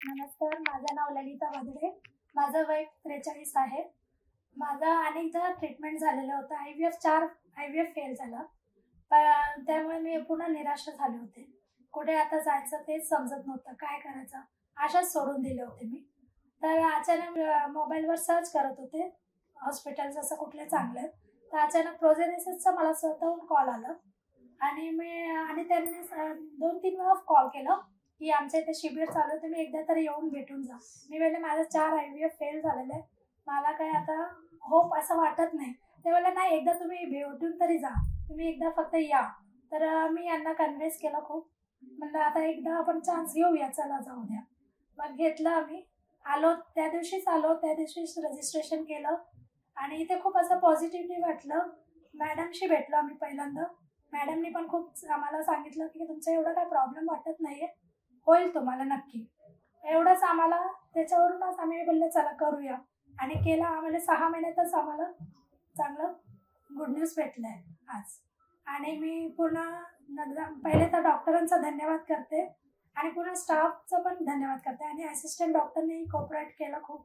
नमस्कार, माझं नाव ललिता वादळे. माझं वय 43 आहे. माझं अनेकदा ट्रीटमेंट झालेलं होतं. IVF फेल झालं. पण त्यामुळे मी पुन्हा निराश झाले होते. कुठे आता जायचं तेच समजत नव्हतं, काय करायचं? आशाच सोडून दिले होते मी. तर अचानक मोबाईलवर सर्च करत होते हॉस्पिटल्स असं कुठले चांगले आहेत. तर अचानक प्रोजेनेसिसचा मला स्वतःहून कॉल आला आणि त्यांनी 2-3 वेळा कॉल केलं की आमच्या इथे शिबिर चालू आहे, तुम्ही एकदा तरी येऊन भेटून जा. मी बोलले माझं 4 IVF फेल झालेलं आहे, मला काय आता होप असं वाटत नाही. ते बोलले नाही, एकदा तुम्ही भेटून तरी जा, तुम्ही एकदा फक्त या. तर मी यांना कन्व्हिन्स केलं खूप. म्हणलं आता एकदा आपण चान्स घेऊया, चला जाऊ द्या. मग घेतलं आम्ही. त्या दिवशीच रजिस्ट्रेशन केलं आणि इथे खूप असं पॉझिटिव्हली वाटलं. मॅडमशी भेटलो आम्ही पहिल्यांदा. मॅडमनी पण खूप आम्हाला सांगितलं की तुमचं एवढं काय प्रॉब्लेम वाटत नाही आहे, होईल तुम्हाला नक्की. एवढंच आम्हाला त्याच्यावरूनच आम्ही बोलले चला करूया आणि केलं. आम्हाला 6 महिन्यातच आम्हाला चांगलं गुड न्यूज भेटलं आहे आज. आणि मी पहिले तर डॉक्टरांचा धन्यवाद करते आणि पूर्ण स्टाफचा पण धन्यवाद करते आणि असिस्टंट डॉक्टरनेही कोऑपरेट केलं खूप,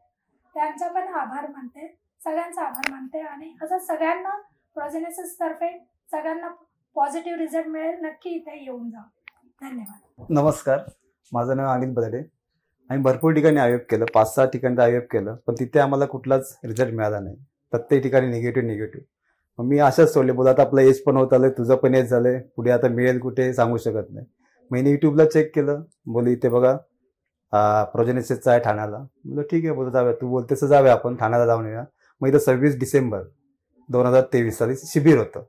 त्यांचा पण आभार मानते, सगळ्यांचा आभार मानते. आणि असं सगळ्यांना प्रोजेनेसिसतर्फे सगळ्यांना पॉझिटिव्ह रिझल्ट मिळेल, नक्की इथे येऊन जा. धन्यवाद. नमस्कार, माझं नाव अनिल बदडे. आम्ही भरपूर ठिकाणी IVF केलं, 5-6 ठिकाणी IVF केलं, पण तिथे आम्हाला कुठलाच रिझल्ट मिळाला नाही. प्रत्येक ठिकाणी निगेटिव्ह. मग मी अशाच सोडले, बोला आता आपलं एज पण होत आलं, तुझं पण एज झालंय, पुढे आता मिळेल कुठे सांगू शकत नाही. मी युट्यूबला चेक केलं, बोल इथे बघा प्रोजेनेसिसचा आहे ठाण्याला. बोललो ठीक आहे, बोलतो जाऊया, तू बोलतेस जाऊया आपण ठाण्याला जाऊन येऊया. मग इथं 26 डिसेंबर 2023 साली शिबिर होतं.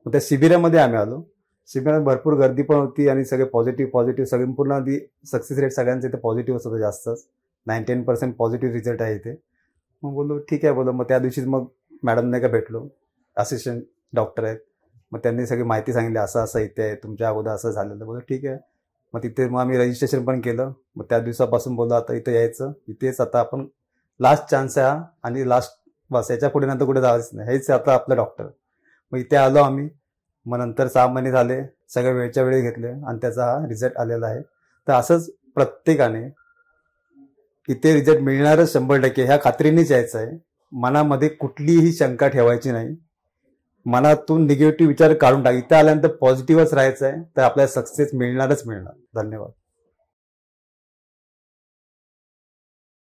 मग त्या शिबिरामध्ये आम्ही आलो. शिबिरात भरपूर गर्दी पण होती आणि सगळे पॉझिटिव्ह सगळे पूर्ण आधी सक्सेस रेट सगळ्यांचं इथे पॉझिटिव्ह होतं, जास्तच 9-10% पॉझिटिव्ह रिझल्ट आहे इथे. मग बोललो ठीक आहे, बोललो. मग त्या दिवशीच मग मॅडमने का भेटलो, असिस्टंट डॉक्टर आहेत. मग त्यांनी सगळी माहिती सांगितली, असं इथे आहे, तुमच्या अगोदर असं झालेलं. बोललो ठीक आहे. मग तिथे मग आम्ही रजिस्ट्रेशन पण केलं. मग त्या दिवसापासून बोललो आता इथे यायचं, इथेच आता आपण लास्ट चान्स आहे आणि लास्ट बस, याच्या पुढे नंतर कुठे जायचं नाही, हेच आता आपलं डॉक्टर. मग इथे आलो आम्ही. मग नंतर 6 महिने झाले, सगळ्या वेळच्या वेळी घेतले आणि त्याचा हा रिझल्ट आलेला आहे. तर असंच प्रत्येकाने इथे रिझल्ट मिळणारच 100%, ह्या खात्रीनेच यायचं आहे. मनामध्ये कुठलीही शंका ठेवायची नाही, मनातून निगेटिव्ह विचार काढून टाक. इथं आल्यानंतर पॉझिटिव्हच राहायचं आहे, तर आपल्याला सक्सेस मिळणारच मिळणार. धन्यवाद.